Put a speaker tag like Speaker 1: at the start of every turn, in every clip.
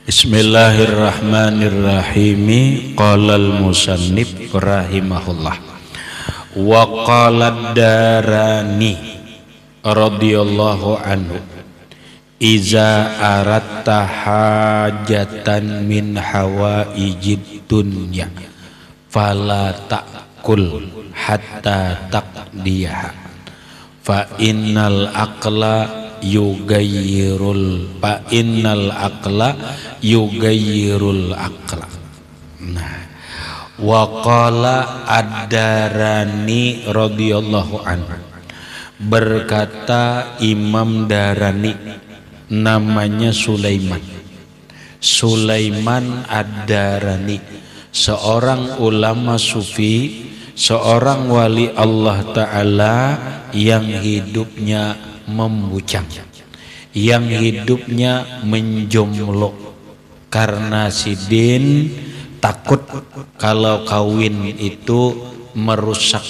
Speaker 1: Bismillahirrahmanirrahim. Qalal musannif rahimahullah. Wa qala Darani radhiyallahu anhu, iza aratta hajatan min hawaijid dunya fala ta'kul hatta taqdiha fa innal aqla yugayyirul aqla. Nah, wa qala ad-Darani radhiyallahu anhu, berkata Imam Darani, namanya Sulaiman ad-Darani, seorang ulama sufi, seorang wali Allah Ta'ala yang hidupnya membujang, yang hidupnya menjomblo karena sidin takut kalau kawin itu merusak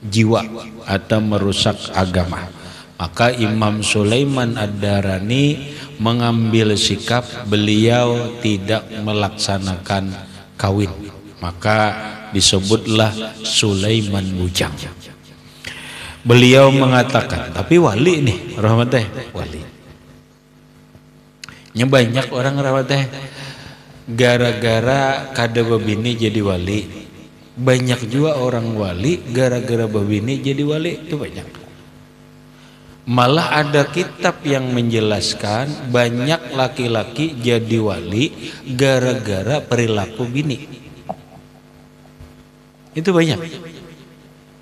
Speaker 1: jiwa atau merusak agama. Maka Imam Sulaiman ad-Darani mengambil sikap beliau tidak melaksanakan kawin, maka disebutlah Sulaiman bujang. Beliau mengatakan, tapi wali nih, rahmatnya wali. Nya banyak orang rahmatnya gara-gara kada babini jadi wali. Banyak juga orang wali gara-gara babini jadi wali, itu banyak. Malah ada kitab yang menjelaskan banyak laki-laki jadi wali gara-gara perilaku bini. Itu banyak.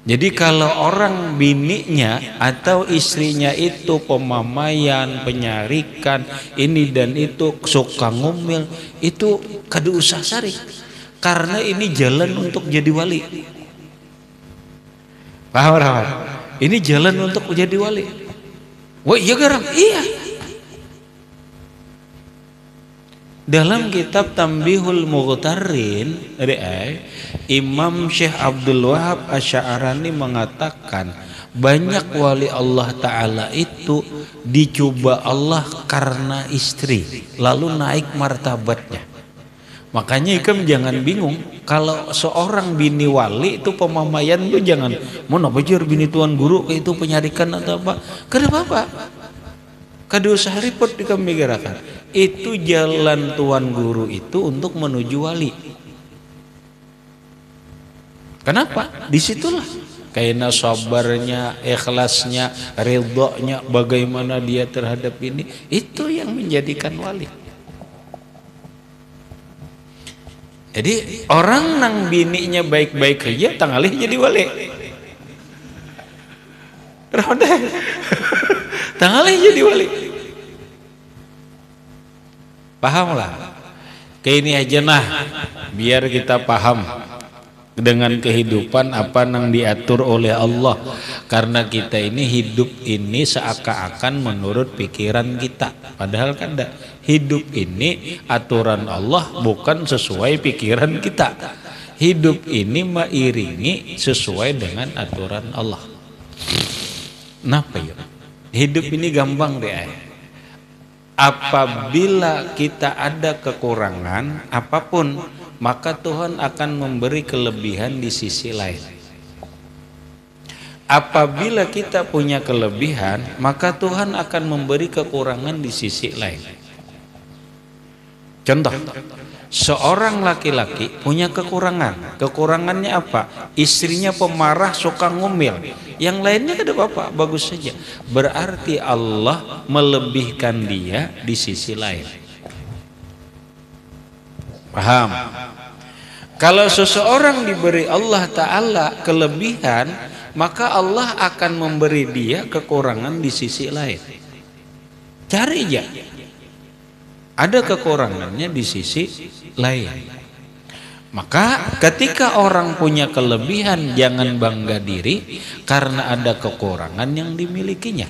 Speaker 1: Jadi kalau orang bininya atau istrinya itu pemamaian, penyarikan, ini dan itu, suka ngomel, itu kada usah sari. Karena ini jalan untuk jadi wali. Paham? Ini jalan untuk jadi wali. Wah iya garam? Iya. Dalam kitab Tambihul Mughtarin, Imam Syekh Abdul Wahab Asy'arani mengatakan banyak wali Allah Ta'ala itu dicoba Allah karena istri, lalu naik martabatnya. Makanya ikam jangan bingung kalau seorang bini wali itu pemamaian, itu jangan mau nabajar bini tuan guru itu penyarikan atau apa, kenapa? Kada usah repot ikam mikirkan. Itu jalan tuan guru itu untuk menuju wali. Kenapa? Disitulah kayaknya sabarnya, ikhlasnya, ridhonya, bagaimana dia terhadap ini, itu yang menjadikan wali. Jadi orang nang bininya baik-baik aja tangalih jadi wali. Tangalih jadi wali. Pahamlah. Kayak ini aja nah, biar kita paham dengan kehidupan apa yang diatur oleh Allah. Karena kita ini hidup ini seakan-akan menurut pikiran kita, padahal kan enggak. Hidup ini aturan Allah, bukan sesuai pikiran kita. Hidup ini mengiringi sesuai dengan aturan Allah. Kenapa ya? Hidup ini gampang deh. Apabila kita ada kekurangan apapun, maka Tuhan akan memberi kelebihan di sisi lain. Apabila kita punya kelebihan, maka Tuhan akan memberi kekurangan di sisi lain. Contoh, seorang laki-laki punya kekurangan. Kekurangannya apa? Istrinya pemarah, suka ngomel. Yang lainnya kada apa-apa, bagus saja. Berarti Allah melebihkan dia di sisi lain. Paham? Kalau seseorang diberi Allah Ta'ala kelebihan, maka Allah akan memberi dia kekurangan di sisi lain. Cari aja. Ada kekurangannya di sisi lain. Maka ketika orang punya kelebihan, jangan bangga diri karena ada kekurangan yang dimilikinya.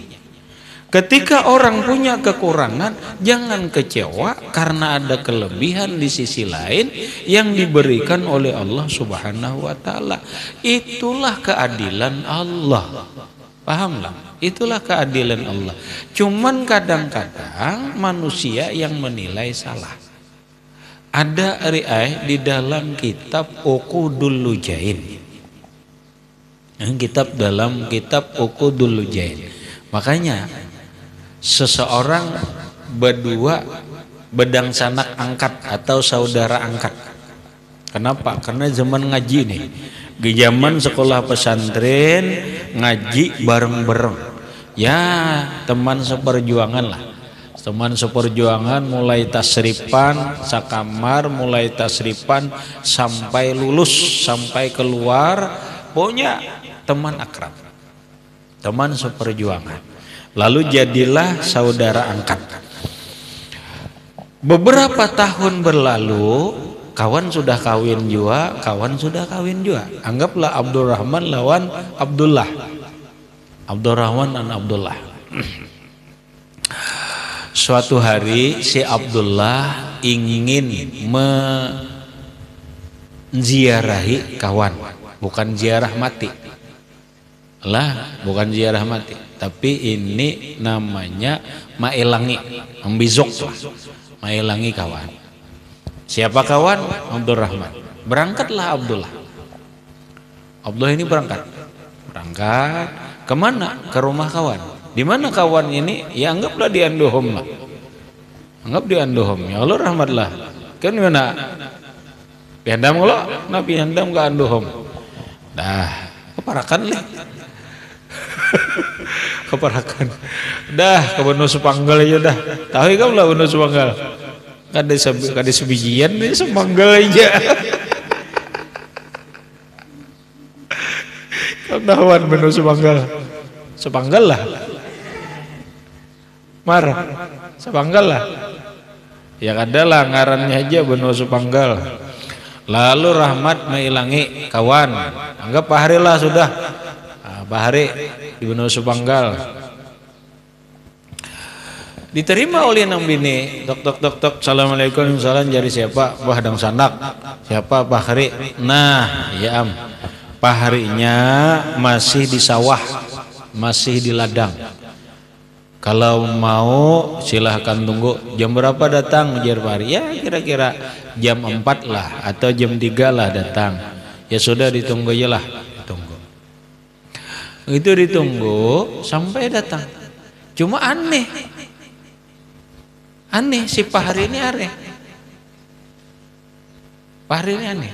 Speaker 1: Ketika orang punya kekurangan, jangan kecewa karena ada kelebihan di sisi lain yang diberikan oleh Allah Subhanahu wa Ta'ala. Itulah keadilan Allah. Pahamlah, itulah keadilan Allah. Cuman kadang-kadang manusia yang menilai salah. Ada di dalam kitab Uqudul Lujain. Kitab Uqudul Lujain. Makanya seseorang berdua bedang sanak angkat atau saudara angkat. Kenapa? Karena zaman ngaji nih. Di zaman sekolah pesantren ngaji bareng-bareng. Ya, teman seperjuangan lah. Teman seperjuangan mulai tasripan sakamar, mulai tasripan sampai lulus, sampai keluar, pokoknya teman akrab. Teman seperjuangan. Lalu jadilah saudara angkat. Beberapa tahun berlalu, kawan sudah kawin juga. Anggaplah Abdurrahman lawan Abdullah. Abdurrahman dan Abdullah. Suatu hari si Abdullah ingin menziarahi kawan, bukan ziarah mati. Bukan ziarah mati, tapi ini namanya maelangi, membizok lah. Maelangi kawan. Siapa kawan? Abdurrahman. Berangkatlah Abdullah. Abdullah ini berangkat kemana? Ke rumah kawan. Di mana kawan ini? Ya anggaplah di Andohom lah. Ya Allah rahmatlah. Kan mana? Piandam kalau Nabi handam ke Andohom. Dah, keparakan leh. Keparakan. Dah, ke Benu Supanggal aja dah. Tahu kamu lah Benu Supanggal. Kada sebijian nih semanggal aja. Kawan Benu Supanggal lah. Marah. Supanggal lah. Ya kadalah ngarannya aja Benu Supanggal. Lalu Rahmat mailangi kawan. Anggap Pak Hari lah sudah. Pak Hari di Benu Supanggal. Diterima oleh nang bini. Tok. Assalamualaikum, salam, jari siapa? Wah dang sanak. Siapa? Pak Hari. Nah, ya am. Pak Harinya masih di sawah, masih di ladang. Kalau mau silahkan tunggu. Jam berapa datang? Ujar Pak Hari. Ya kira-kira jam 4 lah atau jam 3 lah datang. Ya sudah ditunggu aja lah. Itu ditunggu sampai datang. Cuma aneh si Pak Hari ini aneh. Pak Hari ini aneh.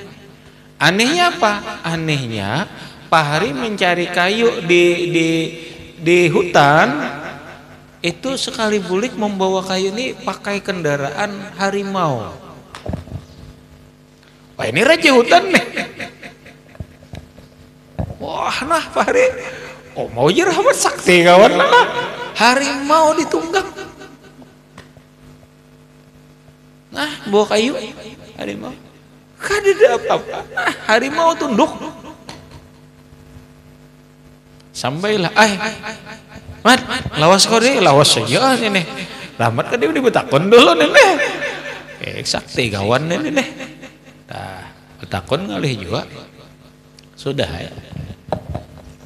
Speaker 1: Anehnya apa? Anehnya Pak Hari mencari kayu di hutan, itu sekali bulik membawa kayu ini pakai kendaraan harimau. Wah ini raja hutan nih. Wah nah Pak Hari, oh mau aja rahmat sakti kawan lah. Harimau ditunggang. Nah bawa kayu harimau. Kada apa-apa. Nah, harimau tunduk. Sampailah, Mat, lawas kau deh, lawas saja nih. Rahmat kan dia udah betakon dulu nih. Sakti kawan nih. Nah, betakon ngalih juga. Sudah ya.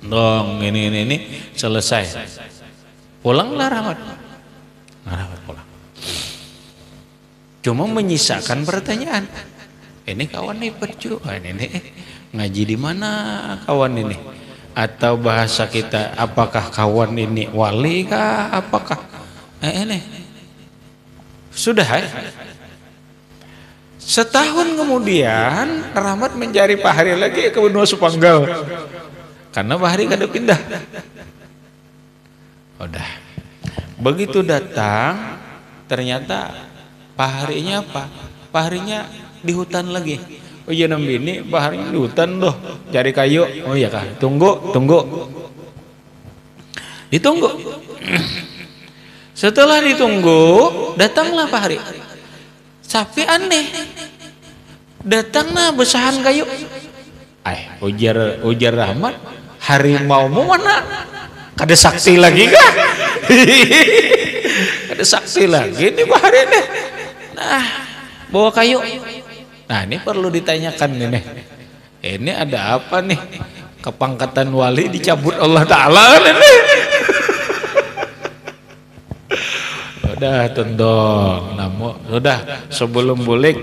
Speaker 1: Dong ini selesai. Pulanglah Rahmat. Rahmat pulang. Cuma menyisakan pertanyaan. Ini kawan nih perjuangan ini ngaji di mana kawan ini? Atau bahasa kita apakah kawan ini wali kah? Apakah ini? Sudah ya. Setahun kemudian Rahmat mencari Pak Hari lagi ke Benu Supanggal. Karena Pak Hari kada pindah. Udah. Begitu datang ternyata Pak Harinya apa? Pak Harinya di hutan lagi. Oh iya nam bini Pak Hari di hutan doh cari kayu. Oh iya kah? Tunggu. Ditunggu. Setelah ditunggu, datanglah Pak Hari. Tapi aneh. Datanglah besahan kayu. Ujar Rahmat, harimau mu mana? Kada saksi lagi kah? Kada saksi lagi nih Pak Hari nih. Nah, bawa kayu. Nah ini perlu ditanyakan nih. Ini ada apa nih? kepangkatan wali dicabut Allah Ta'ala. Udah tendong, namun udah sebelum bulik,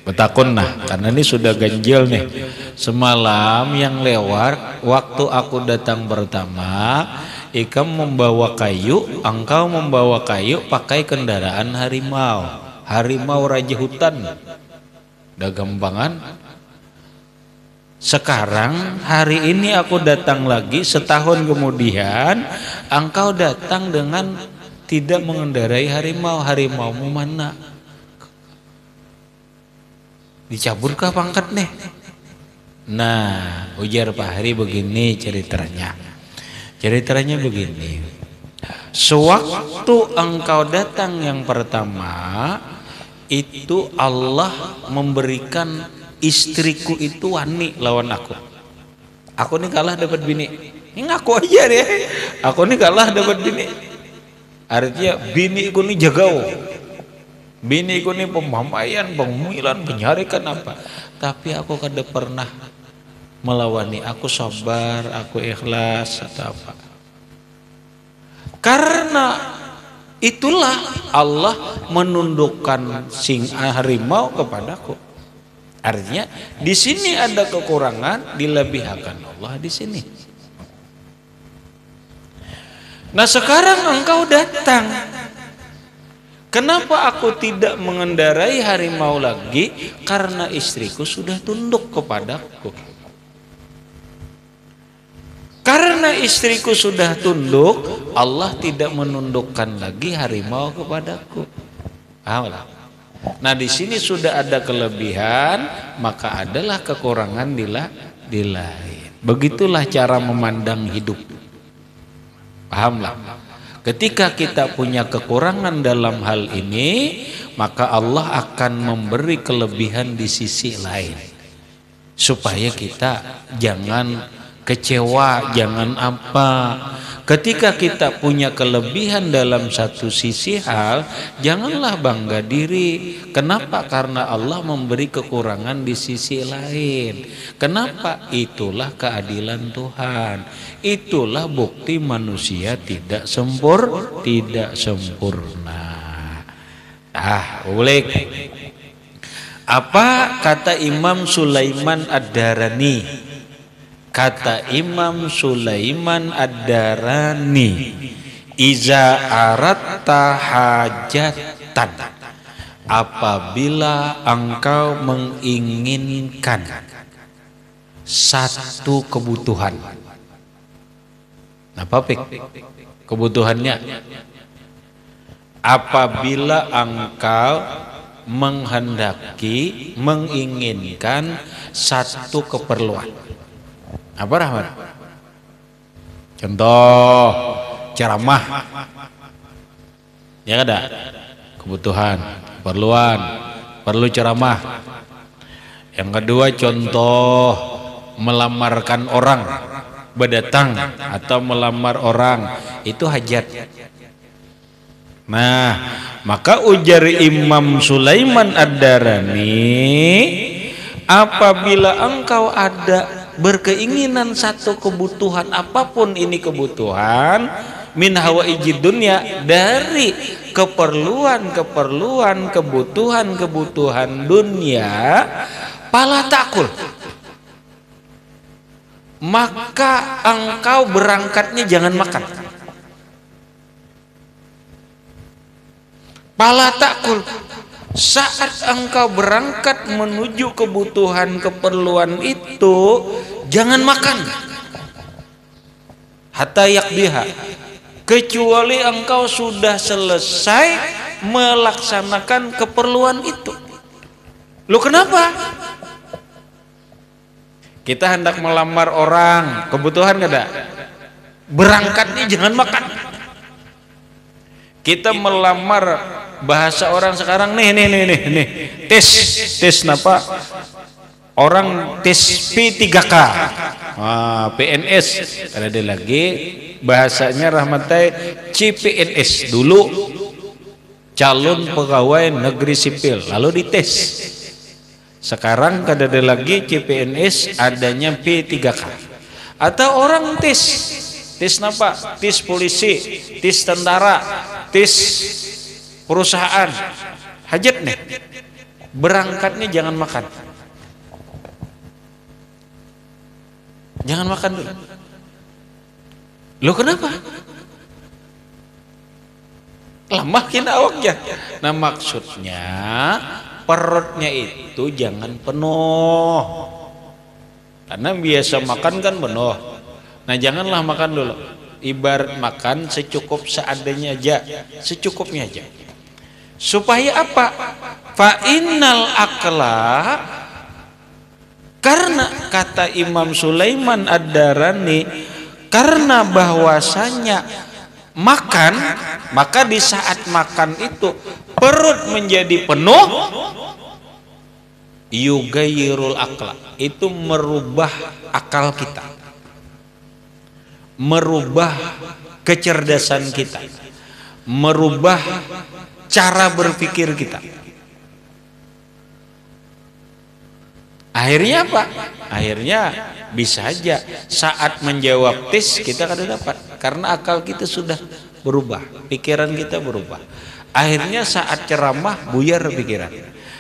Speaker 1: betakun nah, karena ini sudah ganjil nih. Semalam yang lewat, waktu aku datang pertama, Ikam membawa kayu, engkau membawa kayu pakai kendaraan harimau, harimau raja hutan. Udah gampangan. Sekarang hari ini aku datang lagi, setahun kemudian, engkau datang dengan tidak mengendarai harimau. Harimaumu mana? Dicaburkah pangkatnya? Nah, ujar Pak Hari begini ceritanya. Ceritanya begini. Sewaktu engkau datang yang pertama, itu Allah memberikan istriku itu wani lawan aku. Aku nih kalah dapat bini. Ini ngaku aja deh. Aku nih kalah dapat bini. Artinya bini ku nih jagau, bini ku nih pemamaian, pengumilan, penyarikan apa. Tapi aku kada pernah melawani. Aku sabar, aku ikhlas atau apa. Karena itulah Allah menundukkan harimau kepadaku. Artinya di sini ada kekurangan, dilebihkan Allah di sini. Nah sekarang engkau datang. Kenapa aku tidak mengendarai harimau lagi? Karena istriku sudah tunduk kepadaku. Karena istriku sudah tunduk, Allah tidak menundukkan lagi harimau kepadaku. Nah di sini sudah ada kelebihan, maka adalah kekurangan di lain. Begitulah cara memandang hidup. Pahamlah. Ketika kita punya kekurangan dalam hal ini, maka Allah akan memberi kelebihan di sisi lain. Supaya kita jangan kecewa, jangan apa. Ketika kita punya kelebihan dalam satu sisi hal, janganlah bangga diri. Kenapa? Karena Allah memberi kekurangan di sisi lain. Kenapa? Itulah keadilan Tuhan. Itulah bukti manusia tidak sempurna. Ulik. Apa kata Imam Sulaiman Ad-Darani? Kata Imam Sulaiman Ad-Darani, iza aratta hajatan, apabila engkau menginginkan satu kebutuhan. Apa pik? Kebutuhannya. Apabila engkau menghendaki, menginginkan satu keperluan. Apa Rahmat? Contoh ceramah. Ya ada kebutuhan, keperluan, perlu ceramah. Yang kedua contoh melamarkan orang, berdatang atau melamar orang, itu hajat. Nah, maka ujar Imam Sulaiman Ad-Darani, apabila engkau ada berkeinginan satu kebutuhan, apapun ini kebutuhan, min hawaijid dunya, dari keperluan-keperluan, kebutuhan-kebutuhan dunia, pala takul, maka engkau berangkatnya jangan makan. Pala takul, saat engkau berangkat menuju kebutuhan keperluan itu, jangan makan hatta yakdiha, kecuali engkau sudah selesai melaksanakan keperluan itu. Lu kenapa? Kita hendak melamar orang, kebutuhan gak ada, berangkatnya jangan makan. Kita melamar, bahasa orang sekarang nih tes napa, orang tes P3K, PNS, ada lagi bahasanya Rahmatai CPNS, dulu calon pegawai negeri sipil, lalu dites. Sekarang kadada lagi CPNS adanya P3K. Atau orang tes napa? Tes polisi, tes tentara, tes perusahaan. Hajat nih. Berangkatnya jangan makan. Jangan makan dulu. Loh kenapa? Lemah kina awaknya. Nah maksudnya perutnya itu jangan penuh. Karena biasa makan kan penuh. Nah janganlah makan dulu. Ibarat makan secukup seadanya aja, secukupnya aja. Supaya apa? Fa innal akla, karena kata Imam Sulaiman Ad-Darani, karena bahwasanya makan, maka di saat makan itu perut menjadi penuh, yugayirul akla, itu merubah akal kita, merubah kecerdasan kita, merubah cara berpikir kita. Akhirnya apa? Akhirnya bisa aja saat menjawab tes kita kada dapat karena akal kita sudah berubah, pikiran kita berubah. Akhirnya saat ceramah buyar pikiran.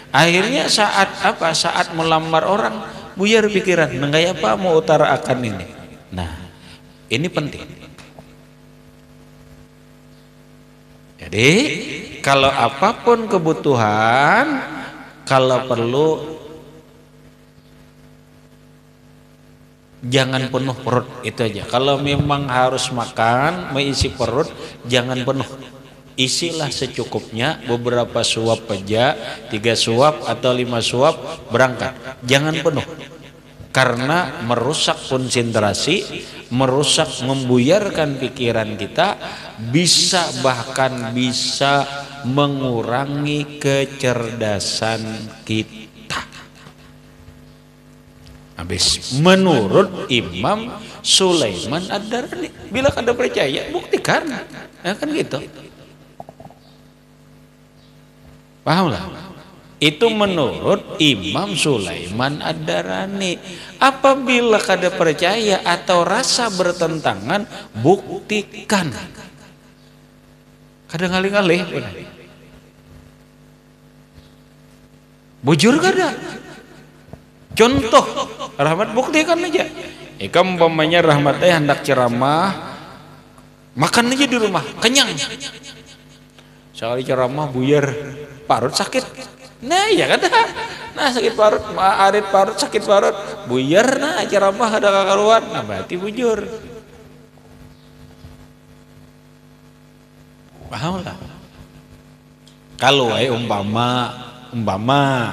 Speaker 1: Akhirnya saat apa? Saat melamar orang buyar pikiran. Nggak apa mau utara akan ini. Nah, ini penting. Jadi kalau apapun kebutuhan, kalau perlu jangan penuh perut, itu aja. Kalau memang harus makan mengisi perut, jangan penuh, isilah secukupnya, beberapa suap aja, 3 suap atau 5 suap berangkat, jangan penuh karena merusak konsentrasi, merusak, membuyarkan pikiran kita, bisa bahkan bisa mengurangi kecerdasan kita. Habis menurut Imam Sulaiman Ad-Darani. Bila kada percaya buktikan, ya kan gitu. Paham lah? Itu menurut Imam Sulaiman Ad-Darani. Apabila kada percaya atau rasa bertentangan, buktikan. Kada ngalih-ngalih. Bujur kada? Contoh, Rahmat buktikan aja. Ikam umpamanya Rahmatnya hendak ceramah, makan aja di rumah, kenyang. Sekali ceramah buyar, parut sakit. Nah ya kan? Nah sakit parut, arit parut, sakit parut, buyar. Nah ceramah ada kakaruan, nah berarti bujur. Paham lah? Kalau umpama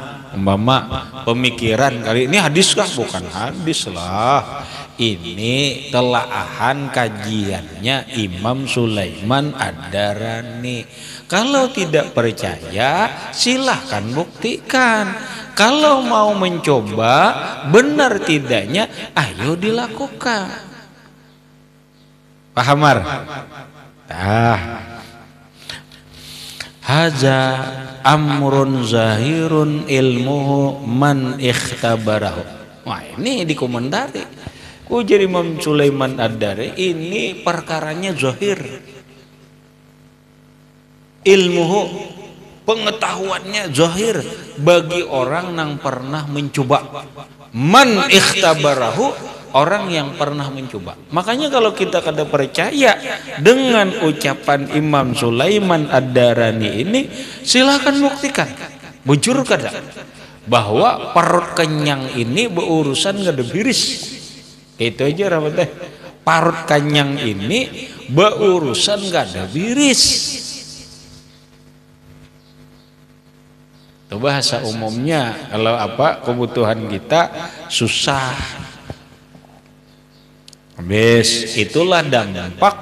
Speaker 1: pemikiran kali ini hadis kah? Bukan hadis lah, ini telaahan kajiannya Imam Sulaiman Ad-Darani. Kalau tidak percaya silahkan buktikan. Kalau mau mencoba benar tidaknya, ayo dilakukan. Pahamar? Haza amrun zahirun ilmuhu man ikhtabarahu. Wah ini dikomentari ujar Imam Sulaiman Ad-Darani, ini perkaranya zahir, ilmuhu pengetahuannya zahir bagi orang yang pernah mencoba. Man ikhtabarahu, orang yang pernah mencoba. Makanya kalau kita kada percaya dengan ucapan Imam Sulaiman Ad-Darani ini, silahkan buktikan. Bujur kada bahwa perut kenyang ini berurusan kada biris. Itu aja Rahmat. Perut kenyang ini berurusan kada biris. Itu bahasa umumnya. Kalau apa kebutuhan kita susah. Habis itulah dampak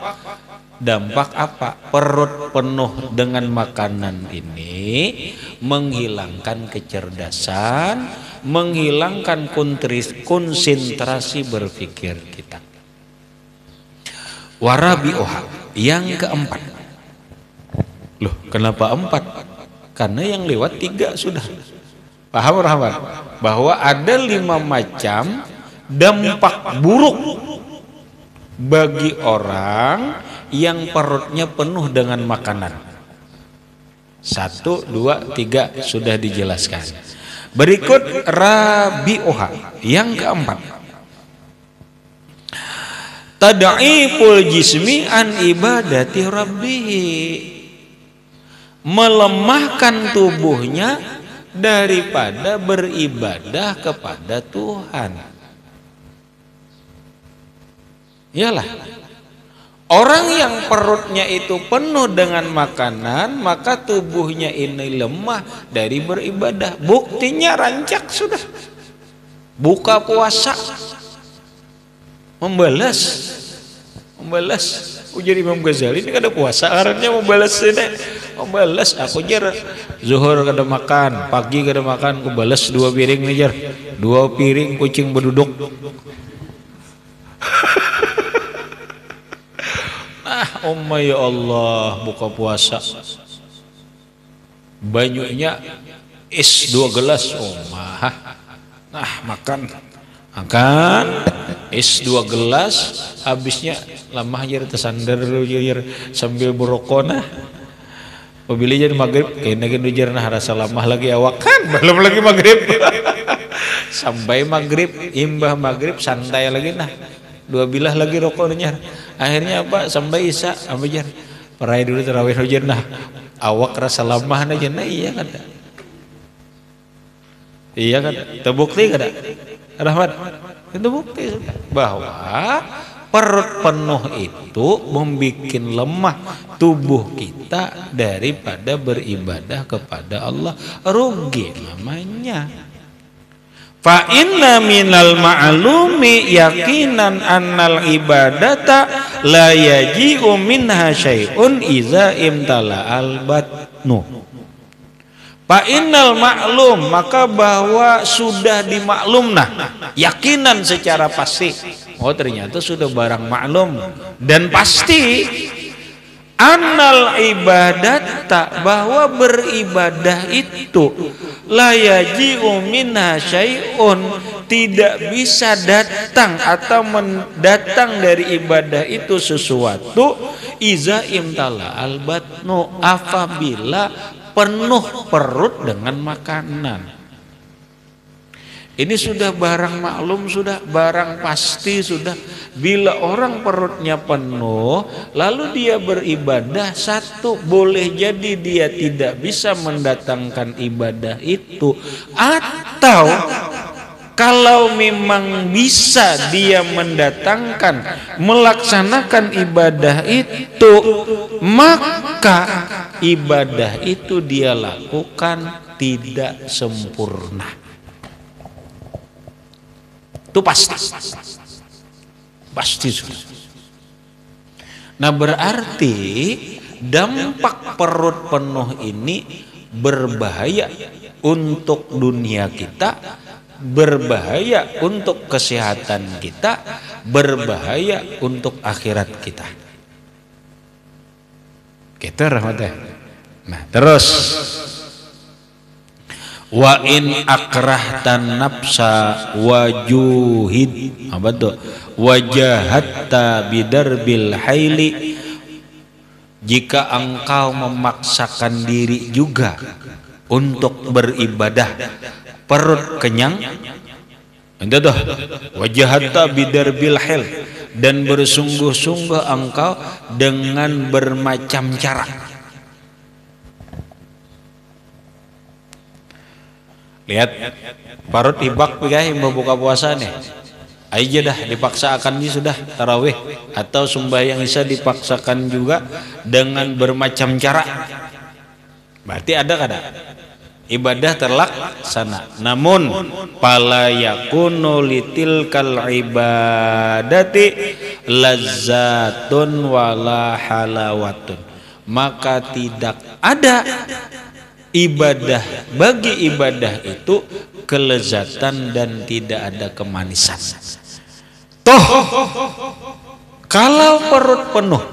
Speaker 1: apa? Perut penuh dengan makanan ini menghilangkan kecerdasan, menghilangkan konsentrasi berpikir kita. Warabi'uha, yang keempat. Loh, kenapa 4? Karena yang lewat 3 sudah. Paham Rahmat? bahwa ada 5 macam dampak buruk bagi orang yang perutnya penuh dengan makanan. 1, 2, 3 sudah dijelaskan. Berikut rabi'uha, yang keempat, tad'iful jismi an ibadati rabbih, melemahkan tubuhnya daripada beribadah kepada Tuhan. Iyalah, orang yang perutnya itu penuh dengan makanan, maka tubuhnya ini lemah dari beribadah. Buktinya rancak sudah. Buka puasa membalas ujar Imam Ghazali ini kada puasa artinya membalas ini, membalas aku jar zuhur kada makan, pagi kada makan, aku balas 2 piring nih jar, 2 piring kucing berduduk. Ya Allah, buka puasa banyaknya es 2 gelas, makan es 2 gelas, habisnya lama aja tersandar sambil berokok. Apabila jadi maghrib kayaknya gitu rasa lama lagi awak kan belum lagi maghrib. Sampai maghrib, imbah maghrib santai lagi 2 bilah lagi rokoknya. Akhirnya apa? Sampai isya apa jar? Perai dulu tarawih hujan awak rasa lemah aja. Iya kan? Iya kan? Terbukti kada? Rahmat. Itu bukti bahwa perut penuh itu membuat lemah tubuh kita daripada beribadah kepada Allah. Rugi namanya. Fa inna minal ma'lumi yakinan annal ibadata la yaji'u minha syai'un iza imtala al-batnu. Fa innal ma'lum, maka bahwa sudah dimaklum yakinan secara pasti. Oh ternyata sudah barang maklum dan pasti. Annal ibadata, bahwa beribadah itu la yaji'u minha syai'un, tidak bisa datang atau mendatang dari ibadah itu sesuatu iza imtala al-batnu, apabila penuh perut dengan makanan. Ini sudah barang maklum, sudah barang pasti, sudah. Bila orang perutnya penuh lalu dia beribadah, satu, boleh jadi dia tidak bisa mendatangkan ibadah itu, atau kalau memang bisa dia mendatangkan, melaksanakan ibadah itu, maka ibadah itu dia lakukan tidak sempurna. Itu pasti sudah. Nah berarti dampak perut penuh ini berbahaya untuk dunia kita, berbahaya untuk kesehatan kita, berbahaya untuk akhirat kita. Kita rahmatnya. Nah terus, wa in akrahtan nafsa wajuhid, apa tuh, wajahatta bidarbil haili, jika engkau memaksakan diri juga untuk beribadah, perut kenyang, itu tuh wajahatta bidarbil hail, dan bersungguh-sungguh engkau dengan bermacam cara. Lihat parut ibak pigai mau buka puasa nih, aja dah dipaksakan ini sudah tarawih atau sembahyang isya dipaksakan juga dengan bermacam cara. Berarti ada kada ibadah terlaksana, namun pala yakunu litilkal ibadati lazzatun wala halawatun, maka tidak ada ibadah, bagi ibadah itu kelezatan dan tidak ada kemanisan. Toh kalau perut penuh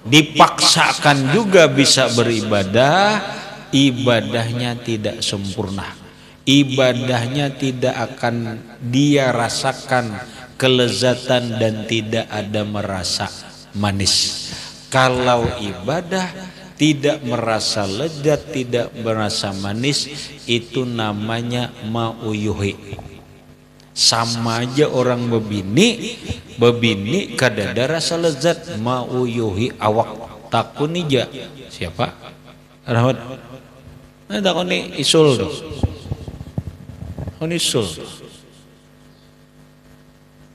Speaker 1: dipaksakan juga bisa beribadah, ibadahnya tidak sempurna. ibadahnya tidak akan dia rasakan kelezatan dan tidak ada merasa manis. Kalau ibadah tidak merasa lezat, tidak merasa manis, itu namanya mauyuhi. Sama aja orang bebini kadada rasa lezat, mauyuhi awak takunija. Siapa? Rahmat. Nah, takuni isul tuh. Isul.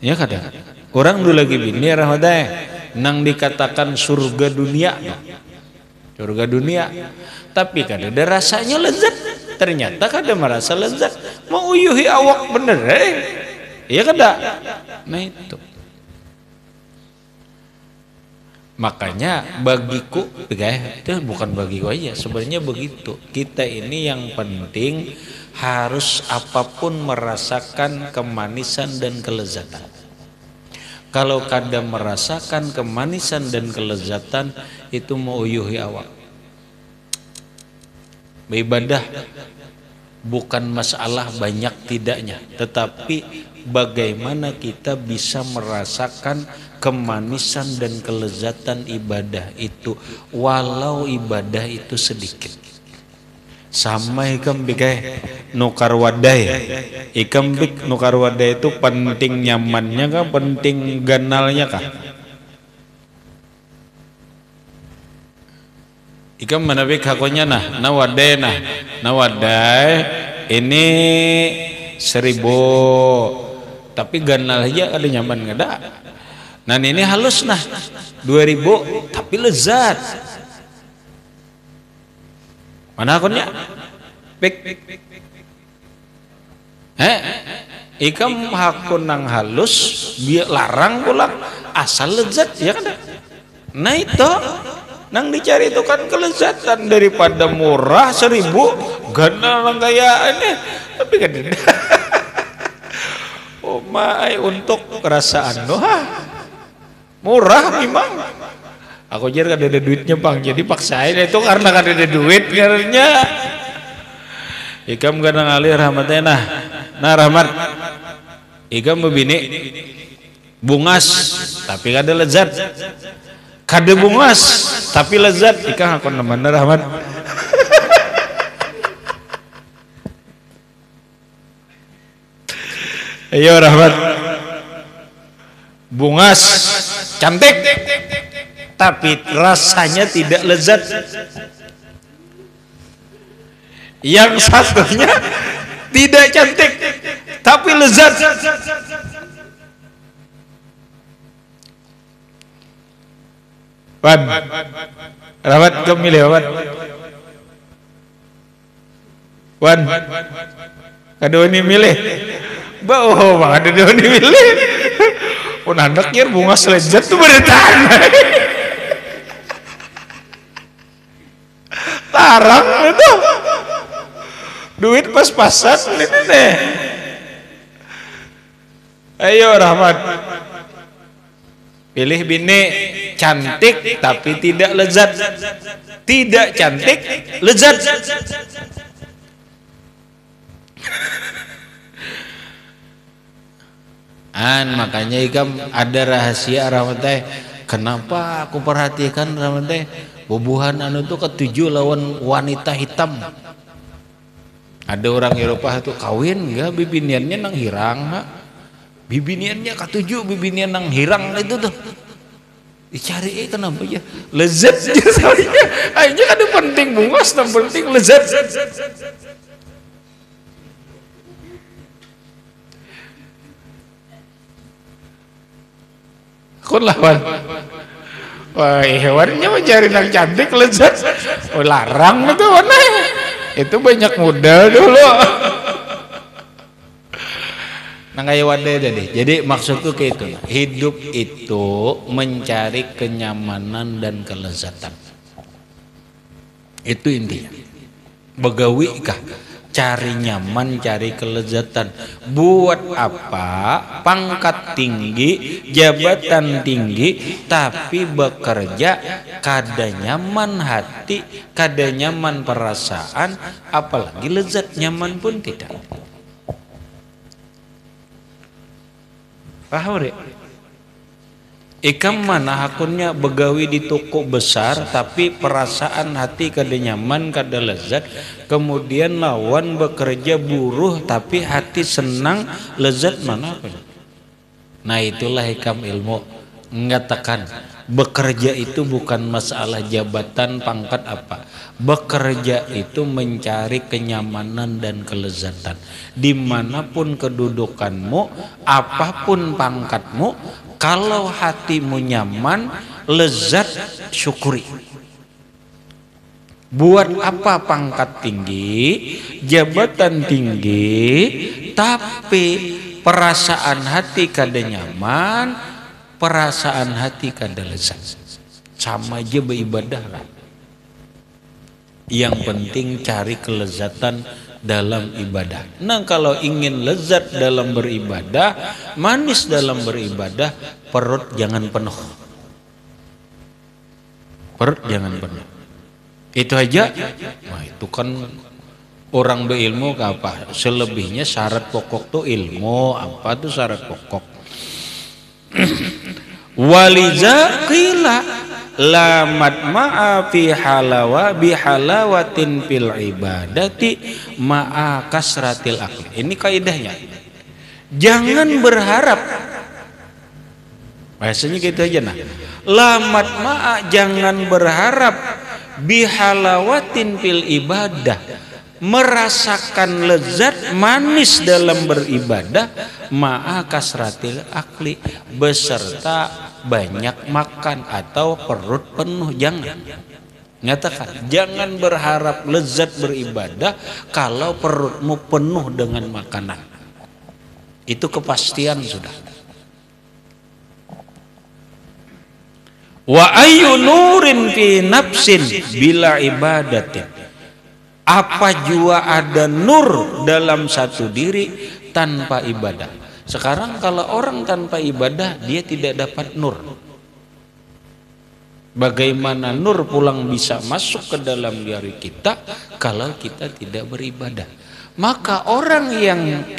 Speaker 1: Ya kadang. Orang dulu lagi bini rahmat nang dikatakan surga dunia. Surga dunia, tapi kadada rasanya lezat, ternyata kada merasa lezat, mau uyuhi awak bener, iya kada? Nah itu, makanya bagiku, itu bukan bagiku aja, sebenarnya begitu. Kita ini yang penting harus apapun merasakan kemanisan dan kelezatan. Kalau kada merasakan kemanisan dan kelezatan, itu mau uyuhi awak. Beribadah bukan masalah banyak tidaknya, tetapi bagaimana kita bisa merasakan kemanisan dan kelezatan ibadah itu, walau ibadah itu sedikit. Sama ikam bikai nukar wadai, ikam bik nukar wadai itu penting nyamannya kah, penting ganalnya kah? Ikam manabik hakonya nah wadai ini 1.000, tapi ganal aja ada nyaman nggak ada. Nah ini halus nah 2.000 tapi lezat. Mana akunnya? Pik. Ikam hakun nang halus, biar larang pulang asal lezat ya kan? Nah itu nang dicari itu kan kelezatan, daripada murah 1.000 ganal nang kaya ini, tapi kan oh my, untuk kerasaan murah memang. Aku jadi kan ada duitnya bang, jadi paksain itu karena kan ada duit karena ikam kadang alir rahmatnya nah rahmat ikam membini bungas tapi kada lezat, kada bungas tapi lezat, ikam aku namanya rahmat. Ayo rahmat, bungas cantik tapi rasanya tidak lezat. Yang satunya tidak cantik tapi lezat. Wan, rawat kau milih Wan, kadang ini milih. Bau banget ada ini milih. Pun anak ya bunga lezat tuh bertahan. Larang itu duit pas-pasan ini nih. Ayo rahmat, pilih bini cantik tapi tidak lezat, tidak cantik lezat. Makanya ikam ada rahasia rahmat teh. Kenapa aku perhatikan rahmat teh? Bubuhan anu tuh ketujuh lawan wanita hitam. Ada orang Eropa tuh kawin enggak bibiniannya nang hirang, bibiniannya ketujuh bibinian nang hirang itu tuh. Dicari kenapa ya? Lezat aja soalnya. Akhirnya ada penting bungas, yang penting lezat. Kun lawan. Wah, hewannya mencari yang cantik lezat. Oh, larang itu mana? Itu banyak modal dulu. Nah kayak wadah tadi. Jadi maksudku kayak itu. Hidup itu mencari kenyamanan dan kelezatan. Itu intinya. Begawi kah? cari nyaman, cari kelezatan. Buat apa pangkat tinggi, jabatan tinggi, tapi bekerja kada nyaman hati, kada nyaman perasaan, apalagi lezat nyaman pun tidak. Paham deh? Ikam mana hakunnya begawi di toko besar tapi perasaan hati kada nyaman, kada lezat, kemudian lawan bekerja buruh tapi hati senang, lezat, mana apa? Nah itulah hikam ilmu mengatakan bekerja itu bukan masalah jabatan, pangkat apa. Bekerja itu mencari kenyamanan dan kelezatan. Dimanapun kedudukanmu, apapun pangkatmu, kalau hatimu nyaman, lezat, syukuri. Buat apa pangkat tinggi, jabatan tinggi, tapi perasaan hati kada nyaman, perasaan hati kada lezat. Sama aja beribadah lah. Yang penting cari kelezatan dalam ibadah. Nah kalau ingin lezat dalam beribadah, manis dalam beribadah, perut jangan penuh. Perut jangan penuh. Itu aja. Nah itu kan orang berilmu ke apa? Selebihnya syarat pokok tuh ilmu. Apa tuh syarat pokok? Waliza qila la matma'a fi halawa bi halawatin fil ibadati ma'a kasratil akli. Ini kaidahnya. Jangan berharap. Bahasanya gitu aja nah. La matma'a, jangan berharap bi halawatin fil ibadah, merasakan lezat manis dalam beribadah, ma'a kasratil akli, beserta banyak makan atau perut penuh. Jangan. Nyatakan, jangan berharap lezat beribadah kalau perutmu penuh dengan makanan. Itu kepastian sudah. Wa ayyu nurin fi nafsin bila ibadatin. Apa jua ada nur dalam satu diri tanpa ibadah. Sekarang kalau orang tanpa ibadah, dia tidak dapat nur. Bagaimana nur pulang bisa masuk ke dalam diri kita kalau kita tidak beribadah? Maka orang yang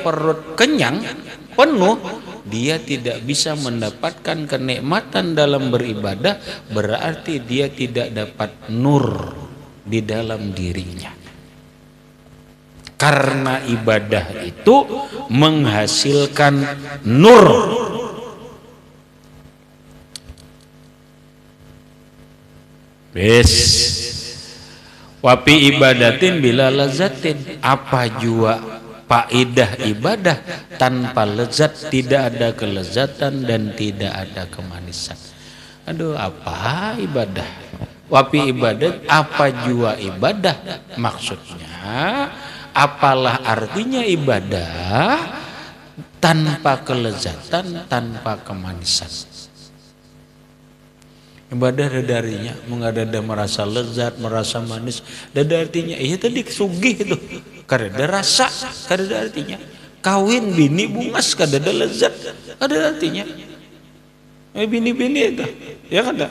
Speaker 1: perut kenyang, penuh, dia tidak bisa mendapatkan kenikmatan dalam beribadah, berarti dia tidak dapat nur di dalam dirinya. Karena ibadah itu menghasilkan nur. Bes. Wapi ibadatin bila lezatin. Apa jua faedah ibadah tanpa lezat, tidak ada kelezatan dan tidak ada kemanisan. Aduh, apa ibadah? Wapi ibadat, apa jua ibadah? Maksudnya, apalah artinya ibadah tanpa kelezatan, tanpa kemanisan. Ibadah ada darinya, mengadada merasa lezat, merasa manis, ada artinya. Iya tadi sugih itu, kada ada rasa, kada ada artinya. Kawin bini bungas, kada ada lezat, ada artinya. Bini-bini itu, ya kada.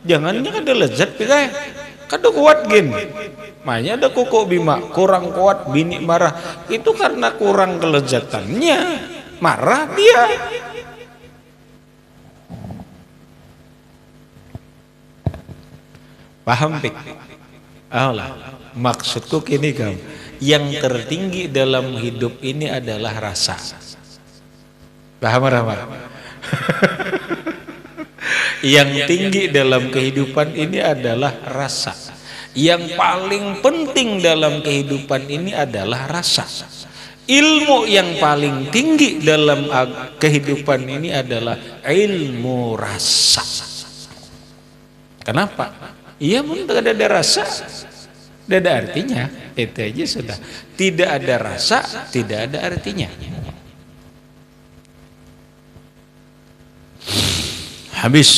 Speaker 1: Jangannya kada lezat, kita kada kuat gin. Makanya ada koko bima kurang kuat, bini marah. Itu karena kurang kelezatannya, marah dia. Paham pik? Allah, maksudku kini kamu, yang tertinggi dalam hidup ini adalah rasa. Paham Rahmat? Yang tinggi dalam kehidupan ini adalah rasa. Yang paling penting dalam kehidupan ini adalah rasa. Ilmu yang paling tinggi dalam kehidupan ini adalah ilmu rasa. Kenapa? Iya, pun tidak ada rasa, tidak ada artinya. Itu aja sudah. Tidak ada rasa, tidak ada artinya. Habis.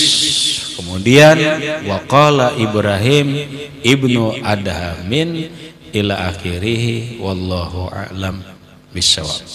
Speaker 1: Kemudian waqala Ibrahim ibnu Adhamin ila akhirih wallahu a'lam bissawab.